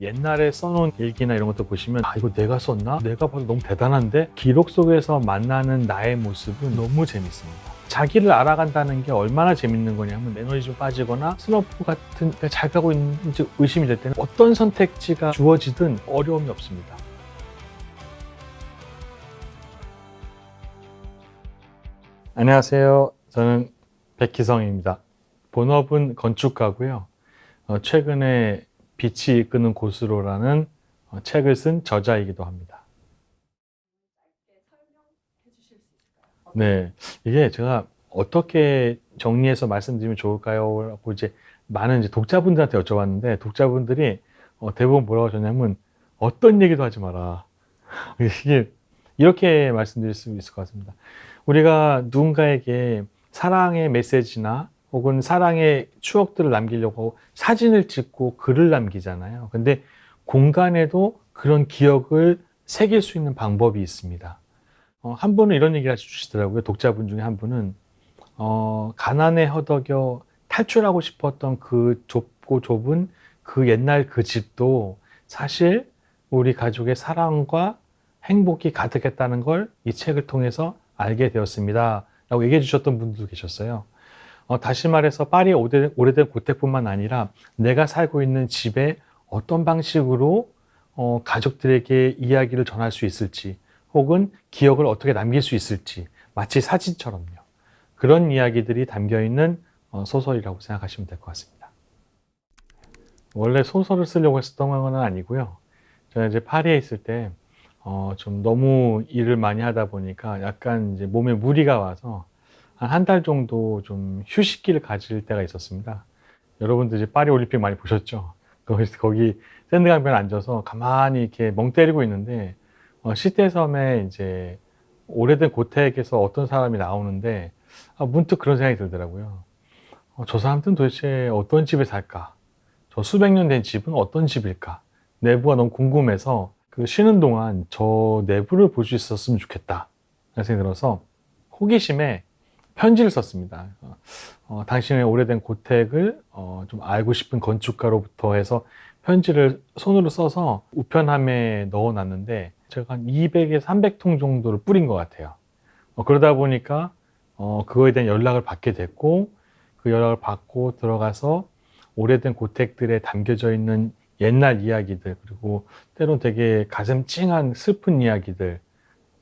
옛날에 써놓은 일기나 이런 것도 보시면 이거 내가 썼나? 내가 봐도 너무 대단한데? 기록 속에서 만나는 나의 모습은 너무 재밌습니다. 자기를 알아간다는 게 얼마나 재밌는 거냐면 에너지 좀 빠지거나 슬럼프 같은 잘 가고 있는지 의심이 될 때는 어떤 선택지가 주어지든 어려움이 없습니다. 안녕하세요. 저는 백희성입니다. 본업은 건축가고요. 최근에 빛이 이끄는 곳으로라는 책을 쓴 저자이기도 합니다. 네, 이게 제가 어떻게 정리해서 말씀드리면 좋을까요? 라고 이제 많은 이제 독자분들한테 여쭤봤는데 독자분들이 대부분 뭐라고 하셨냐면 어떤 얘기도 하지 마라. 이게 이렇게 말씀드릴 수 있을 것 같습니다. 우리가 누군가에게 사랑의 메시지나 혹은 사랑의 추억들을 남기려고 사진을 찍고 글을 남기잖아요. 근데 공간에도 그런 기억을 새길 수 있는 방법이 있습니다. 한 분은 이런 얘기를 해주시더라고요. 독자분 중에 한 분은 가난에 허덕여 탈출하고 싶었던 그 좁고 좁은 그 옛날 그 집도 사실 우리 가족의 사랑과 행복이 가득했다는 걸 이 책을 통해서 알게 되었습니다. 라고 얘기해 주셨던 분들도 계셨어요. 다시 말해서 파리의 오래된 고택뿐만 아니라 내가 살고 있는 집에 어떤 방식으로 가족들에게 이야기를 전할 수 있을지 혹은 기억을 어떻게 남길 수 있을지 마치 사진처럼요. 그런 이야기들이 담겨있는 소설이라고 생각하시면 될 것 같습니다. 원래 소설을 쓰려고 했었던 건 아니고요. 제가 이제 파리에 있을 때 좀 너무 일을 많이 하다 보니까 약간 이제 몸에 무리가 와서 한 달 정도 좀 휴식기를 가질 때가 있었습니다. 여러분들 이제 파리 올림픽 많이 보셨죠? 거기 샌드강변에 앉아서 가만히 이렇게 멍 때리고 있는데 시대섬에 이제 오래된 고택에서 어떤 사람이 나오는데 문득 그런 생각이 들더라고요. 저 사람들은 도대체 어떤 집에 살까? 저 수백 년 된 집은 어떤 집일까? 내부가 너무 궁금해서 그 쉬는 동안 저 내부를 볼 수 있었으면 좋겠다. 라는 생각이 들어서 호기심에 편지를 썼습니다. 당신의 오래된 고택을 좀 알고 싶은 건축가로부터 해서 편지를 손으로 써서 우편함에 넣어놨는데 제가 한 200에서 300통 정도를 뿌린 것 같아요. 그러다 보니까 그거에 대한 연락을 받게 됐고 그 연락을 받고 들어가서 오래된 고택들에 담겨져 있는 옛날 이야기들 그리고 때론 되게 가슴 찡한 슬픈 이야기들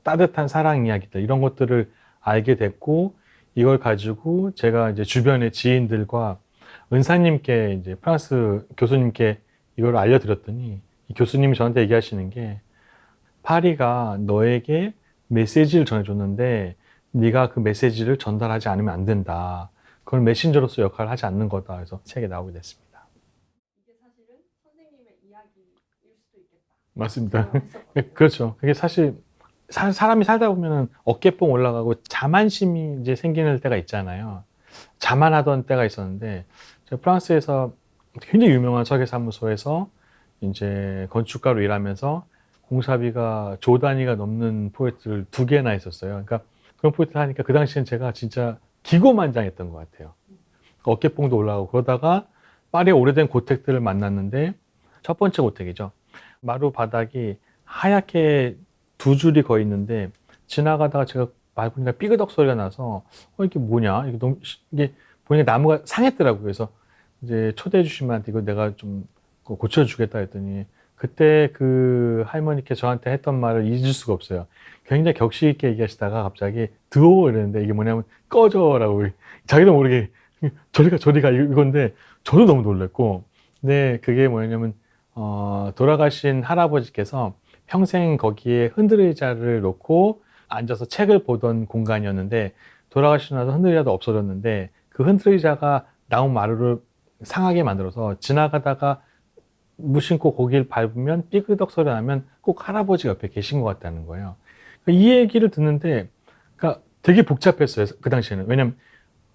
따뜻한 사랑 이야기들 이런 것들을 알게 됐고 이걸 가지고 제가 이제 주변의 지인들과 은사님께 이제 프랑스 교수님께 이걸 알려드렸더니 이 교수님이 저한테 얘기하시는 게 파리가 너에게 메시지를 전해줬는데 네가 그 메시지를 전달하지 않으면 안 된다. 그걸 메신저로서 역할을 하지 않는 거다. 그래서 책에 나오게 됐습니다. 이게 사실은 선생님의 이야기일 수도 있겠다. 맞습니다. 그렇죠. 그게 사실 사람이 살다 보면 어깨뽕 올라가고 자만심이 이제 생기는 때가 있잖아요. 자만하던 때가 있었는데 제가 프랑스에서 굉장히 유명한 설계사무소에서 이제 건축가로 일하면서 공사비가 조 단위가 넘는 프로젝트를 2개나 했었어요. 그러니까 그런 프로젝트를 하니까 그 당시엔 제가 진짜 기고만장했던 것 같아요. 어깨뽕도 올라가고 그러다가 파리의 오래된 고택들을 만났는데 첫 번째 고택이죠. 마루 바닥이 하얗게 2줄이 거의 있는데 지나가다가 제가 밟으니까 삐그덕 소리가 나서 이게 뭐냐? 이게 보니까 나무가 상했더라고요. 그래서 이제 초대해 주신 분한테 이거 내가 좀 고쳐주겠다 했더니 그때 그 할머니께 저한테 했던 말을 잊을 수가 없어요. 굉장히 격식 있게 얘기하시다가 갑자기 더워 이랬는데 이게 뭐냐면 꺼져라고 자기도 모르게 저리가 이건데 저도 너무 놀랐고 근데 그게 뭐냐면 돌아가신 할아버지께서 평생 거기에 흔들의자를 놓고 앉아서 책을 보던 공간이었는데 돌아가시고 나서 흔들의자도 없어졌는데 그 흔들의자가 나온 마루를 상하게 만들어서 지나가다가 무심코 거기를 밟으면 삐그덕 소리 나면 꼭 할아버지가 옆에 계신 것 같다는 거예요. 이 얘기를 듣는데 그러니까 되게 복잡했어요. 그 당시에는. 왜냐면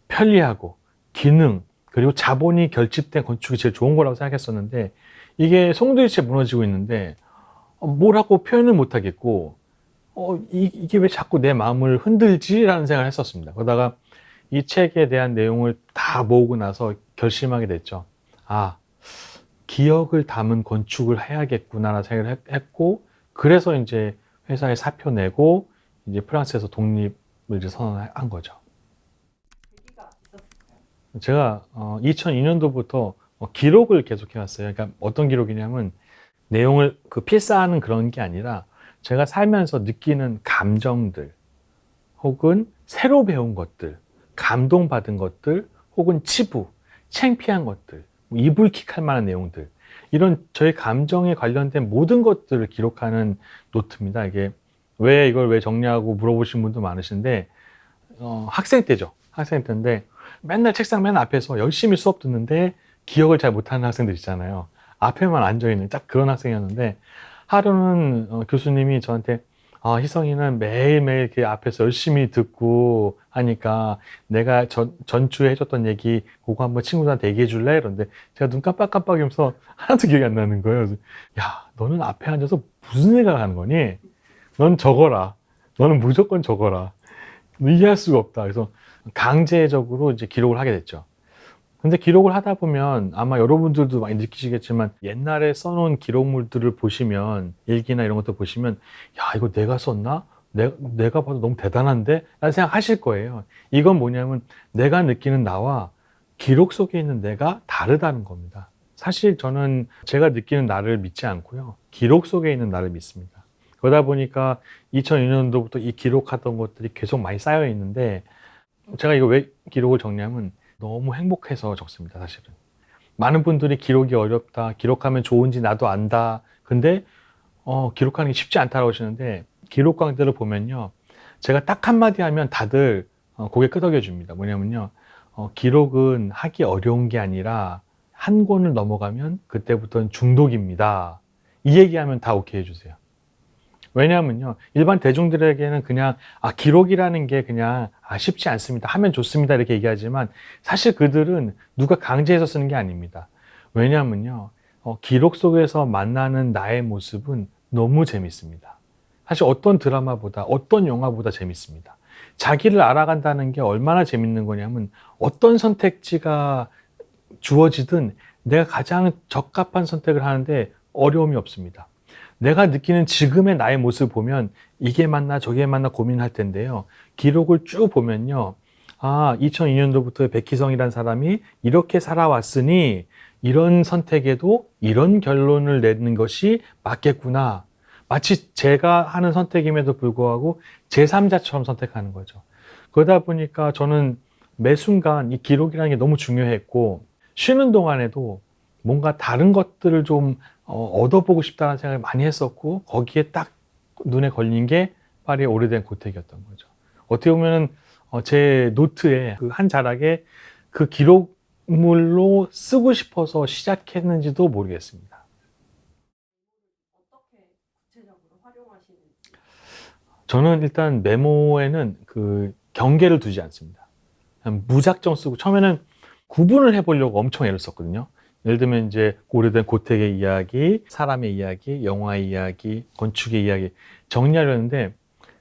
편리하고 기능 그리고 자본이 결집된 건축이 제일 좋은 거라고 생각했었는데 이게 송두리째 무너지고 있는데 뭐라고 표현을 못 하겠고 이게 왜 자꾸 내 마음을 흔들지라는 생각을 했었습니다. 그러다가 이 책에 대한 내용을 다 모으고 나서 결심하게 됐죠. 기억을 담은 건축을 해야겠구나라는 생각을 했고, 그래서 이제 회사에 사표 내고 이제 프랑스에서 독립을 이제 선언한 거죠. 계기가 있었을까요? 제가 2002년도부터 기록을 계속 해왔어요. 그러니까 어떤 기록이냐면 내용을 그 필사하는 그런 게 아니라 제가 살면서 느끼는 감정들 혹은 새로 배운 것들, 감동받은 것들 혹은 치부, 창피한 것들, 뭐 이불킥할 만한 내용들, 이런 저의 감정에 관련된 모든 것들을 기록하는 노트입니다. 이게 왜 이걸 왜 정리하고 물어보신 분도 많으신데 학생 때죠. 학생 때인데 맨날 책상 맨 앞에서 열심히 수업 듣는데 기억을 잘 못하는 학생들 있잖아요. 앞에만 앉아있는 딱 그런 학생이었는데 하루는 교수님이 저한테 희성이는 매일매일 그 앞에서 열심히 듣고 하니까 내가 전주에 해줬던 얘기 그거 한번 친구들한테 얘기해 줄래? 그런데 제가 눈 깜빡깜빡이면서 하나도 기억이 안 나는 거예요. 그래서 야, 너는 앞에 앉아서 무슨 생각하는 거니? 넌 적어라. 너는 무조건 적어라. 이해할 수가 없다. 그래서 강제적으로 이제 기록을 하게 됐죠. 근데 기록을 하다 보면 아마 여러분들도 많이 느끼시겠지만 옛날에 써놓은 기록물들을 보시면 일기나 이런 것도 보시면 야, 이거 내가 썼나? 내가 봐도 너무 대단한데? 라는 생각 하실 거예요. 이건 뭐냐면 내가 느끼는 나와 기록 속에 있는 내가 다르다는 겁니다. 사실 저는 제가 느끼는 나를 믿지 않고요. 기록 속에 있는 나를 믿습니다. 그러다 보니까 2002년도부터 이 기록하던 것들이 계속 많이 쌓여 있는데 제가 이거 왜 기록을 적냐면 너무 행복해서 적습니다, 사실은. 많은 분들이 기록이 어렵다, 기록하면 좋은지 나도 안다. 근데 기록하는 게 쉽지 않다고 하시는데 기록 강좌를 보면요. 제가 딱 한마디 하면 다들 고개 끄덕여 줍니다. 뭐냐면요. 기록은 하기 어려운 게 아니라 한 권을 넘어가면 그때부터는 중독입니다. 이 얘기하면 다 오케이 해주세요. 왜냐하면요, 일반 대중들에게는 그냥, 기록이라는 게 그냥, 쉽지 않습니다. 하면 좋습니다. 이렇게 얘기하지만, 사실 그들은 누가 강제해서 쓰는 게 아닙니다. 왜냐하면요, 기록 속에서 만나는 나의 모습은 너무 재밌습니다. 사실 어떤 드라마보다, 어떤 영화보다 재밌습니다. 자기를 알아간다는 게 얼마나 재밌는 거냐면, 어떤 선택지가 주어지든 내가 가장 적합한 선택을 하는데 어려움이 없습니다. 내가 느끼는 지금의 나의 모습을 보면 이게 맞나 저게 맞나 고민할 텐데요. 기록을 쭉 보면요. 2002년도부터 백희성이라는 사람이 이렇게 살아왔으니 이런 선택에도 이런 결론을 내는 것이 맞겠구나. 마치 제가 하는 선택임에도 불구하고 제3자처럼 선택하는 거죠. 그러다 보니까 저는 매 순간 이 기록이라는 게 너무 중요했고 쉬는 동안에도 뭔가 다른 것들을 좀 얻어보고 싶다는 생각을 많이 했었고 거기에 딱 눈에 걸린 게 파리의 오래된 고택이었던 거죠. 어떻게 보면 제 노트에 그 한 자락에 그 기록물로 쓰고 싶어서 시작했는지도 모르겠습니다. 어떻게 구체적으로 활용하시는지. 저는 일단 메모에는 그 경계를 두지 않습니다. 그냥 무작정 쓰고 처음에는 구분을 해보려고 엄청 애를 썼거든요. 예를 들면 이제 오래된 고택의 이야기, 사람의 이야기, 영화의 이야기, 건축의 이야기 정리하려 했는데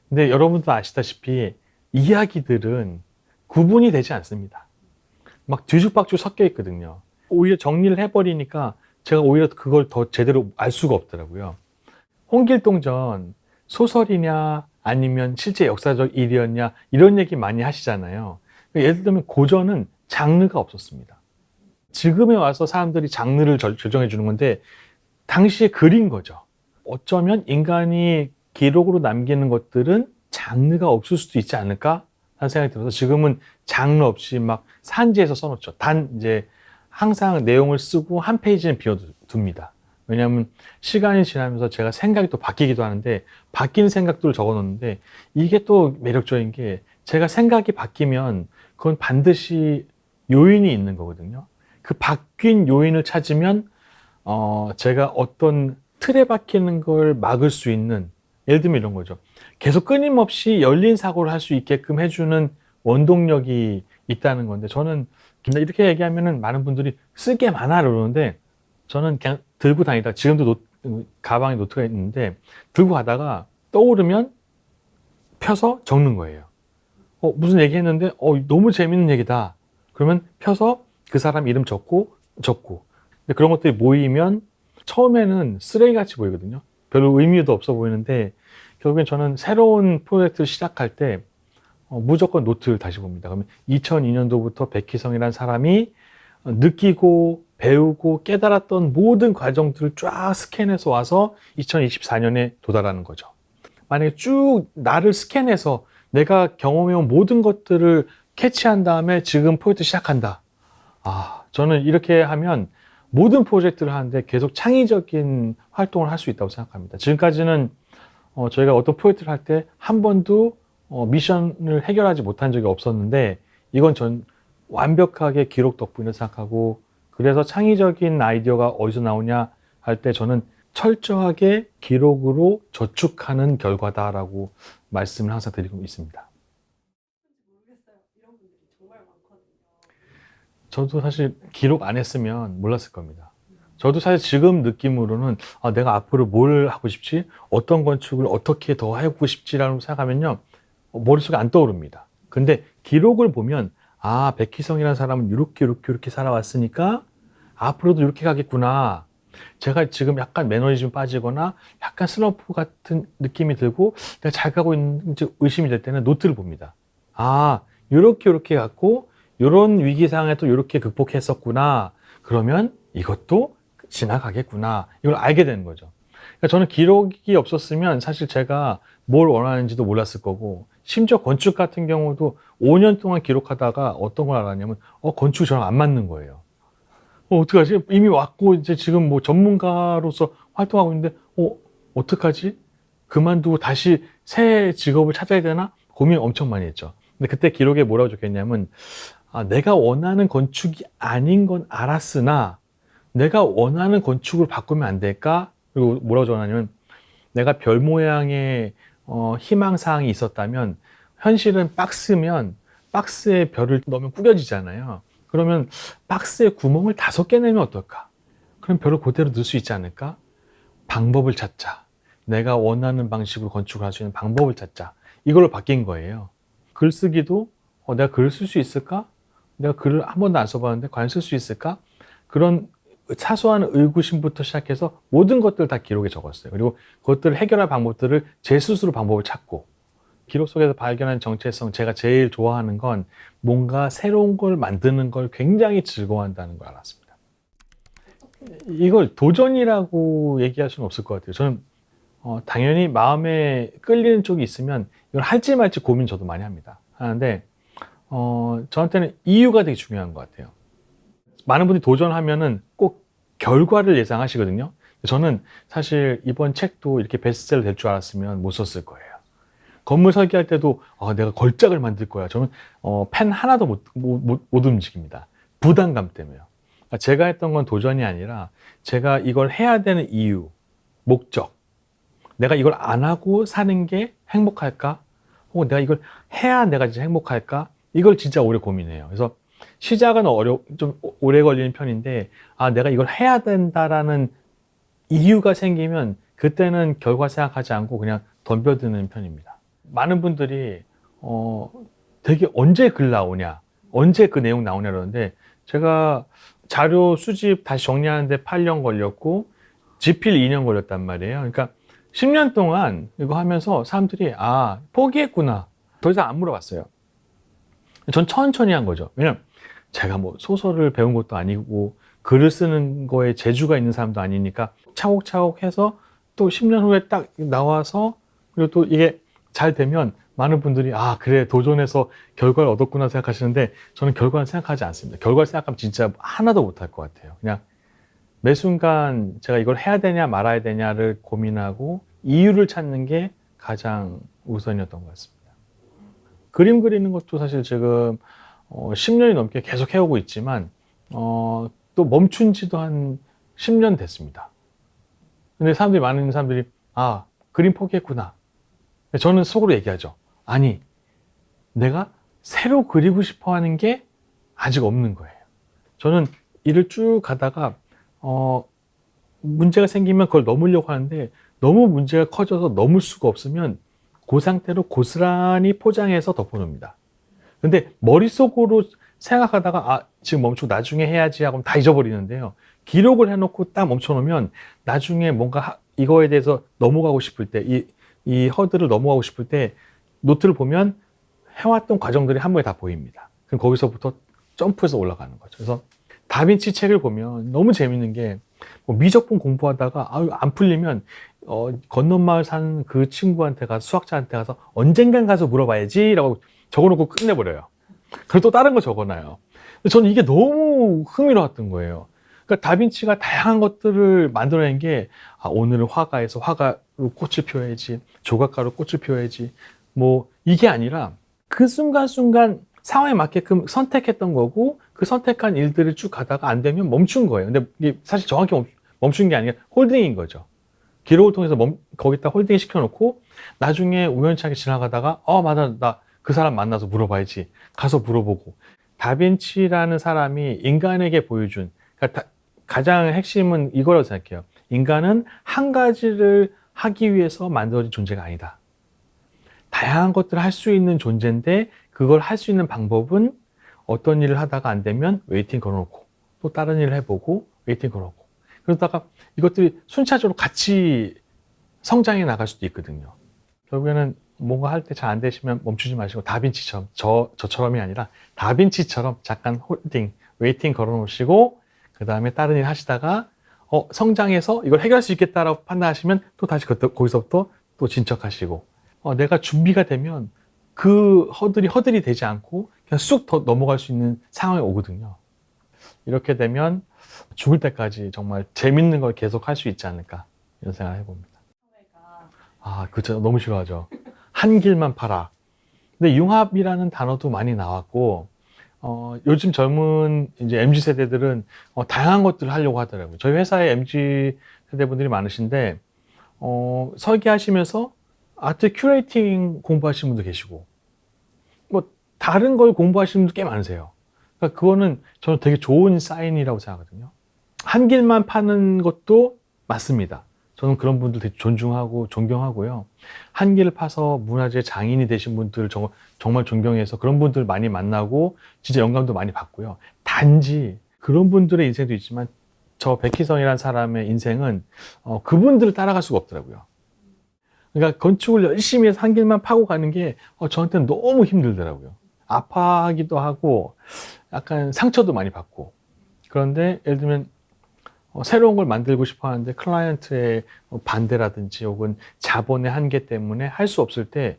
근데 여러분도 아시다시피 이야기들은 구분이 되지 않습니다. 막 뒤죽박죽 섞여 있거든요. 오히려 정리를 해버리니까 제가 오히려 그걸 더 제대로 알 수가 없더라고요. 홍길동전 소설이냐 아니면 실제 역사적 일이었냐 이런 얘기 많이 하시잖아요. 예를 들면 고전은 장르가 없었습니다. 지금에 와서 사람들이 장르를 결정해 주는 건데 당시에 글인 거죠. 어쩌면 인간이 기록으로 남기는 것들은 장르가 없을 수도 있지 않을까 하는 생각이 들어서 지금은 장르 없이 막 산지에서 써놓죠. 단 이제 항상 내용을 쓰고 한 페이지는 비워둡니다. 왜냐하면 시간이 지나면서 제가 생각이 또 바뀌기도 하는데 바뀐 생각들을 적어놓는데 이게 또 매력적인 게 제가 생각이 바뀌면 그건 반드시 요인이 있는 거거든요. 그 바뀐 요인을 찾으면 제가 어떤 틀에 박히는 걸 막을 수 있는 예를 들면 이런 거죠. 계속 끊임없이 열린 사고를 할 수 있게끔 해주는 원동력이 있다는 건데 저는 이렇게 얘기하면은 많은 분들이 쓸 게 많아 그러는데 저는 그냥 들고 다니다 지금도 가방에 노트가 있는데 들고 가다가 떠오르면 펴서 적는 거예요. 무슨 얘기 했는데 너무 재밌는 얘기다. 그러면 펴서 그 사람 이름 적고 근데 그런 것들이 모이면 처음에는 쓰레기같이 보이거든요. 별로 의미도 없어 보이는데 결국엔 저는 새로운 프로젝트를 시작할 때 무조건 노트를 다시 봅니다. 그러면 2002년도부터 백희성이라는 사람이 느끼고 배우고 깨달았던 모든 과정들을 쫙 스캔해서 와서 2024년에 도달하는 거죠. 만약에 쭉 나를 스캔해서 내가 경험해온 모든 것들을 캐치한 다음에 지금 프로젝트 시작한다. 저는 이렇게 하면 모든 프로젝트를 하는데 계속 창의적인 활동을 할 수 있다고 생각합니다. 지금까지는 저희가 어떤 프로젝트를 할 때 한 번도 미션을 해결하지 못한 적이 없었는데 이건 전 완벽하게 기록 덕분이라고 생각하고, 그래서 창의적인 아이디어가 어디서 나오냐 할 때 저는 철저하게 기록으로 저축하는 결과다라고 말씀을 항상 드리고 있습니다. 모르겠어요. 이런 분들이 정말 많거든요. 저도 사실 기록 안 했으면 몰랐을 겁니다. 저도 사실 지금 느낌으로는 내가 앞으로 뭘 하고 싶지? 어떤 건축을 어떻게 더 하고 싶지라고 생각하면요. 머릿속에 안 떠오릅니다. 근데 기록을 보면 백희성이라는 사람은 이렇게 살아왔으니까 앞으로도 이렇게 가겠구나. 제가 지금 약간 매너리즘 빠지거나 약간 슬럼프 같은 느낌이 들고 내가 잘 가고 있는지 의심이 될 때는 노트를 봅니다. 이렇게 갖고 이런 위기 상황에 또 이렇게 극복했었구나. 그러면 이것도 지나가겠구나. 이걸 알게 되는 거죠. 그러니까 저는 기록이 없었으면 사실 제가 뭘 원하는지도 몰랐을 거고, 심지어 건축 같은 경우도 5년 동안 기록하다가 어떤 걸 알았냐면 건축이 저랑 안 맞는 거예요. 어떡하지? 이미 왔고 이제 지금 뭐 전문가로서 활동하고 있는데 어떡하지? 그만두고 다시 새 직업을 찾아야 되나? 고민 엄청 많이 했죠. 근데 그때 기록에 뭐라고 적혔냐면 내가 원하는 건축이 아닌 건 알았으나 내가 원하는 건축을 바꾸면 안 될까? 그리고 뭐라고 적었냐면 내가 별 모양의 희망사항이 있었다면 현실은 박스면 박스에 별을 넣으면 구겨지잖아요. 그러면 박스에 구멍을 5개 내면 어떨까? 그럼 별을 그대로 넣을 수 있지 않을까? 방법을 찾자. 내가 원하는 방식으로 건축을 할 수 있는 방법을 찾자. 이걸로 바뀐 거예요. 글쓰기도 내가 글을 쓸 수 있을까? 내가 글을 한 번도 안 써봤는데 과연 쓸 수 있을까? 그런 사소한 의구심부터 시작해서 모든 것들을 다 기록에 적었어요. 그리고 그것들을 해결할 방법들을 제 스스로 방법을 찾고, 기록 속에서 발견한 정체성, 제가 제일 좋아하는 건 뭔가 새로운 걸 만드는 걸 굉장히 즐거워한다는 걸 알았습니다. 이걸 도전이라고 얘기할 수는 없을 것 같아요. 저는 당연히 마음에 끌리는 쪽이 있으면 이걸 할지 말지 고민 저도 많이 합니다. 하는데 저한테는 이유가 되게 중요한 것 같아요. 많은 분들이 도전하면은 꼭 결과를 예상하시거든요. 저는 사실 이번 책도 이렇게 베스트셀러 될 줄 알았으면 못 썼을 거예요. 건물 설계할 때도 내가 걸작을 만들 거야. 저는 펜 하나도 못 움직입니다. 부담감 때문에요. 그러니까 제가 했던 건 도전이 아니라 제가 이걸 해야 되는 이유, 목적, 내가 이걸 안 하고 사는 게 행복할까? 혹은 내가 이걸 해야 내가 진짜 행복할까? 이걸 진짜 오래 고민해요. 그래서 시작은 좀 오래 걸리는 편인데 내가 이걸 해야 된다라는 이유가 생기면 그때는 결과 생각하지 않고 그냥 덤벼드는 편입니다. 많은 분들이 되게 언제 글 나오냐, 언제 그 내용 나오냐 그러는데 제가 자료 수집 다시 정리하는데 8년 걸렸고 집필 2년 걸렸단 말이에요. 그러니까 10년 동안 이거 하면서 사람들이 포기했구나. 더 이상 안 물어봤어요. 전 천천히 한 거죠. 왜냐면 제가 뭐 소설을 배운 것도 아니고 글을 쓰는 거에 재주가 있는 사람도 아니니까 차곡차곡 해서 또 10년 후에 딱 나와서, 그리고 또 이게 잘 되면 많은 분들이 그래 도전해서 결과를 얻었구나 생각하시는데 저는 결과는 생각하지 않습니다. 결과를 생각하면 진짜 하나도 못할 것 같아요. 그냥 매 순간 제가 이걸 해야 되냐 말아야 되냐를 고민하고 이유를 찾는 게 가장 우선이었던 것 같습니다. 그림 그리는 것도 사실 지금 10년이 넘게 계속 해오고 있지만 또 멈춘 지도 한 10년 됐습니다. 근데 많은 사람들이 그림 포기했구나. 저는 속으로 얘기하죠. 아니, 내가 새로 그리고 싶어 하는 게 아직 없는 거예요. 저는 일을 쭉 가다가 문제가 생기면 그걸 넘으려고 하는데 너무 문제가 커져서 넘을 수가 없으면 그 상태로 고스란히 포장해서 덮어놓습니다. 근데 머릿속으로 생각하다가 지금 멈추고 나중에 해야지 하고 다 잊어버리는데요. 기록을 해놓고 딱 멈춰놓으면 나중에 뭔가 이거에 대해서 넘어가고 싶을 때, 이 허들을 넘어가고 싶을 때 노트를 보면 해왔던 과정들이 한 번에 다 보입니다. 그럼 거기서부터 점프해서 올라가는 거죠. 그래서 다빈치 책을 보면 너무 재밌는 게, 뭐 미적분 공부하다가 안 풀리면 건넌 마을 사는 그 친구한테 가서, 수학자한테 가서 언젠간 가서 물어봐야지 라고 적어놓고 끝내버려요. 그리고 또 다른 거 적어놔요. 근데 저는 이게 너무 흥미로웠던 거예요. 그러니까 다빈치가 다양한 것들을 만들어낸 게, 오늘은 화가에서 화가로 꽃을 피워야지, 조각가로 꽃을 피워야지, 뭐 이게 아니라 그 순간순간 상황에 맞게끔 선택했던 거고, 그 선택한 일들을 쭉 가다가 안 되면 멈춘 거예요. 근데 이게 사실 정확히 멈춘 게 아니라 홀딩인 거죠. 기록을 통해서 거기다 홀딩 시켜놓고 나중에 우연찮게 지나가다가 맞아, 나 그 사람 만나서 물어봐야지, 가서 물어보고. 다빈치라는 사람이 인간에게 보여준, 그러니까 가장 핵심은 이거라고 생각해요. 인간은 한 가지를 하기 위해서 만들어진 존재가 아니다. 다양한 것들을 할 수 있는 존재인데, 그걸 할 수 있는 방법은 어떤 일을 하다가 안 되면 웨이팅 걸어놓고, 또 다른 일을 해보고 웨이팅 걸어놓고, 그러다가 이것들이 순차적으로 같이 성장해 나갈 수도 있거든요. 결국에는 뭔가 할 때 잘 안 되시면 멈추지 마시고, 다빈치처럼, 저처럼이 아니라 다빈치처럼 잠깐 홀딩, 웨이팅 걸어놓으시고, 그 다음에 다른 일 하시다가 성장해서 이걸 해결할 수 있겠다라고 판단하시면 또 다시 거기서부터 또 진척하시고, 내가 준비가 되면 그 허들이 되지 않고 그냥 쑥 더 넘어갈 수 있는 상황이 오거든요. 이렇게 되면 죽을 때까지 정말 재밌는 걸 계속 할 수 있지 않을까, 이런 생각을 해봅니다. 그쵸. 너무 싫어하죠. 한 길만 팔아. 근데 융합이라는 단어도 많이 나왔고, 요즘 젊은 이제 MZ 세대들은 다양한 것들을 하려고 하더라고요. 저희 회사에 MZ 세대분들이 많으신데, 설계하시면서 아트 큐레이팅 공부하시는 분도 계시고, 뭐 다른 걸 공부하시는 분도 꽤 많으세요. 그러니까 그거는 저는 되게 좋은 사인이라고 생각하거든요. 한 길만 파는 것도 맞습니다. 저는 그런 분들 되게 존중하고 존경하고요. 한 길을 파서 문화재 장인이 되신 분들 정말 존경해서 그런 분들 많이 만나고 진짜 영감도 많이 받고요. 단지 그런 분들의 인생도 있지만 저 백희성이라는 사람의 인생은 그분들을 따라갈 수가 없더라고요. 그러니까 건축을 열심히 해서 한 길만 파고 가는 게 저한테는 너무 힘들더라고요. 아파하기도 하고 약간 상처도 많이 받고. 그런데 예를 들면 새로운 걸 만들고 싶어 하는데 클라이언트의 반대라든지 혹은 자본의 한계 때문에 할 수 없을 때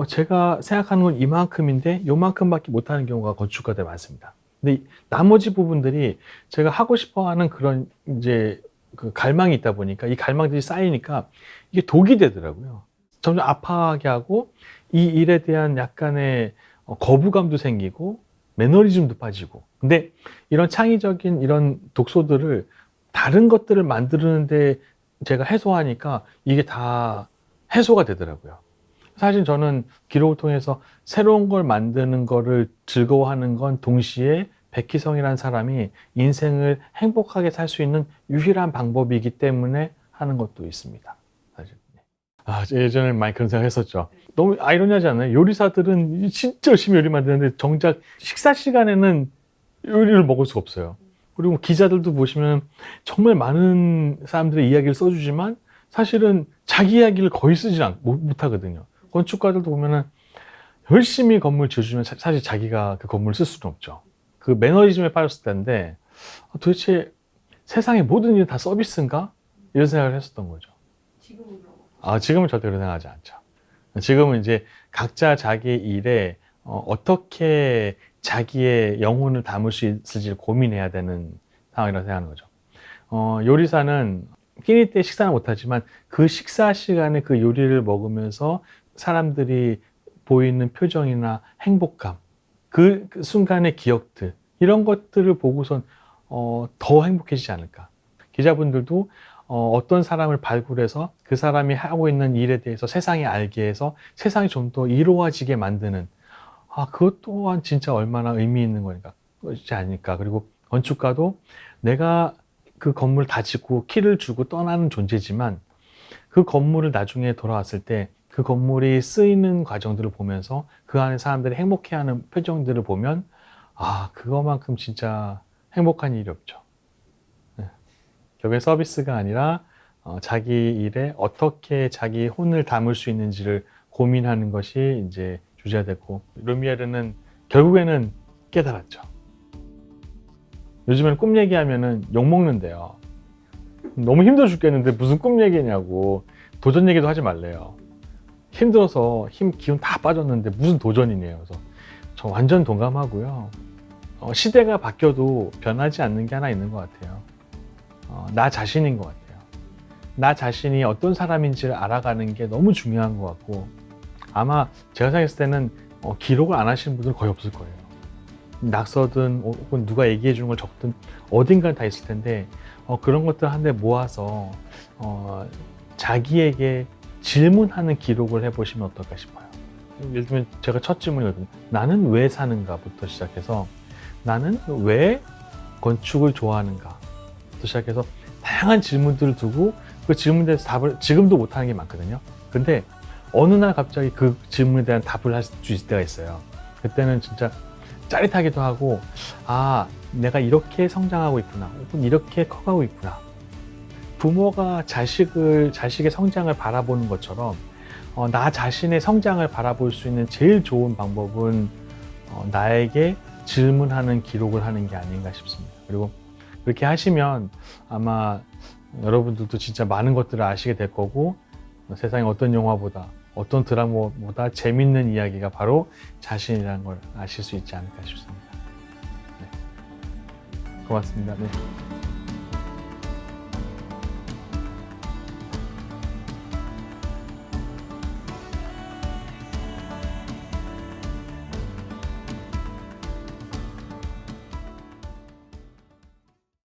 제가 생각하는 건 이만큼인데 요만큼밖에 못하는 경우가 건축가들 많습니다. 근데 나머지 부분들이 제가 하고 싶어 하는 그런 이제 그 갈망이 있다 보니까 이 갈망들이 쌓이니까 이게 독이 되더라고요. 점점 아파하게 하고 이 일에 대한 약간의 거부감도 생기고 매너리즘도 빠지고. 근데 이런 창의적인 이런 독소들을 다른 것들을 만드는데 제가 해소하니까 이게 다 해소가 되더라고요. 사실 저는 기록을 통해서 새로운 걸 만드는 거를 즐거워하는 건 동시에 백희성이라는 사람이 인생을 행복하게 살 수 있는 유일한 방법이기 때문에 하는 것도 있습니다. 사실. 예전에 많이 그런 생각 했었죠. 너무 아이러니하지 않나요? 요리사들은 진짜 열심히 요리 만드는데 정작 식사 시간에는 요리를 먹을 수가 없어요. 그리고 기자들도 보시면 정말 많은 사람들의 이야기를 써주지만 사실은 자기 이야기를 거의 쓰지 못하거든요. 건축가들도 보면은 열심히 건물 지어주면 사실 자기가 그 건물을 쓸 수는 없죠. 그 매너리즘에 빠졌을 때인데 도대체 세상의 모든 일이 다 서비스인가? 이런 생각을 했었던 거죠. 지금은 그런 지금은 절대 그런 생각하지 않죠. 지금은 이제 각자 자기 일에 어떻게 자기의 영혼을 담을 수 있을지 고민해야 되는 상황이라고 생각하는 거죠. 요리사는 끼니 때 식사는 못하지만 그 식사 시간에 그 요리를 먹으면서 사람들이 보이는 표정이나 행복감, 그 순간의 기억들, 이런 것들을 보고선 더 행복해지지 않을까. 기자분들도 어떤 사람을 발굴해서 그 사람이 하고 있는 일에 대해서 세상이 알게 해서 세상이 좀 더 이루어지게 만드는, 그것 또한 진짜 얼마나 의미 있는 것이지 않을까. 그리고 건축가도 내가 그 건물 다 짓고 키를 주고 떠나는 존재지만 그 건물을 나중에 돌아왔을 때 그 건물이 쓰이는 과정들을 보면서 그 안에 사람들이 행복해하는 표정들을 보면 그거만큼 진짜 행복한 일이 없죠. 네. 결국에 서비스가 아니라 자기 일에 어떻게 자기 혼을 담을 수 있는지를 고민하는 것이 이제 주제가 됐고, 루미에르는 결국에는 깨달았죠. 요즘에는 꿈 얘기하면은 욕먹는데요. 너무 힘들어 죽겠는데 무슨 꿈 얘기냐고. 도전 얘기도 하지 말래요. 힘들어서 기운 다 빠졌는데 무슨 도전이네요. 그래서 저 완전 동감하고요. 시대가 바뀌어도 변하지 않는 게 하나 있는 것 같아요. 나 자신인 것 같아요. 나 자신이 어떤 사람인지를 알아가는 게 너무 중요한 것 같고, 아마 제가 생각했을 때는 기록을 안 하시는 분들은 거의 없을 거예요. 낙서든 혹은 누가 얘기해 주는 걸 적든 어딘가에 다 있을 텐데, 그런 것들 한데 모아서 자기에게 질문하는 기록을 해보시면 어떨까 싶어요. 예를 들면 제가 첫 질문이거든요. 나는 왜 사는가부터 시작해서, 나는 왜 건축을 좋아하는가 부터 시작해서 다양한 질문들을 두고 그 질문에 대해서 답을 지금도 못하는 게 많거든요. 근데 어느 날 갑자기 그 질문에 대한 답을 할 수 있을 때가 있어요. 그때는 진짜 짜릿하기도 하고, 아, 내가 이렇게 성장하고 있구나, 혹은 이렇게 커가고 있구나. 부모가 자식의 성장을 바라보는 것처럼 나 자신의 성장을 바라볼 수 있는 제일 좋은 방법은 나에게 질문하는 기록을 하는 게 아닌가 싶습니다. 그리고 그렇게 하시면 아마 여러분들도 진짜 많은 것들을 아시게 될 거고, 세상에 어떤 영화보다 어떤 드라마보다 재밌는 이야기가 바로 자신이라는 걸 아실 수 있지 않을까 싶습니다. 네. 고맙습니다. 네.